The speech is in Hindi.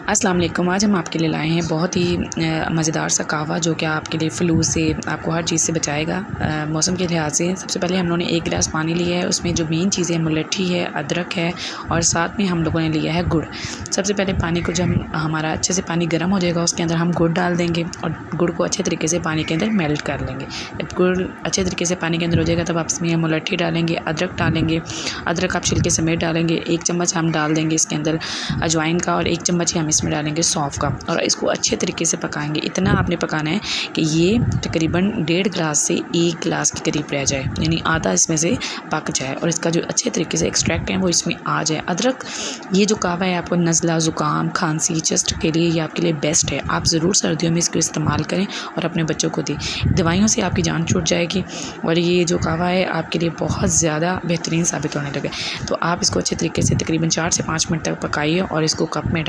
अस्सलाम वालेकुम। आज हम आपके लिए लाए हैं बहुत ही मज़ेदार सा कहवा जो कि आपके लिए फ़्लू से आपको हर चीज़ से बचाएगा। मौसम के लिहाज से सबसे पहले हम लोगों ने 1 गिलास पानी लिया है, उसमें जो मेन चीज़ें मुलट्ठी है, अदरक है और साथ में हम लोगों ने लिया है गुड़। सबसे पहले पानी को जब हमारा अच्छे से पानी गर्म हो जाएगा उसके अंदर हम गुड़ डाल देंगे और गुड़ को अच्छे तरीके से पानी के अंदर मेल्ट कर लेंगे। जब गुड़ अच्छे तरीके से पानी के अंदर हो जाएगा तब आप इसमें मुलट्ठी डालेंगे, अदरक डालेंगे। अदरक आप छिलके समेत डालेंगे। 1 चम्मच हम डाल देंगे इसके अंदर अजवाइन का और 1 चम्मच ही हम इसमें डालेंगे सौंफ का और इसको अच्छे तरीके से पकाएंगे। इतना आपने पकाना है कि ये तकरीबन 1.5 गिलास से 1 गिलास के करीब रह जाए, यानी आधा इसमें से पक जाए और इसका जो अच्छे तरीके से एक्सट्रैक्ट है वो इसमें आ जाए। अदरक ये जो कहवा है आपको नज़ला, ज़ुकाम, खांसी, चेस्ट के लिए ये आपके लिए बेस्ट है। आप ज़रूर सर्दियों में इसको इस्तेमाल करें और अपने बच्चों को दें। दवाइयों से आपकी जान छूट जाएगी और ये जो कहवा है आपके लिए बहुत ज़्यादा बेहतरीन साबित होने लगे। तो आप इसको अच्छे तरीके से तकरीबन 4 से 5 मिनट तक पकाइए और इसको कप में डाल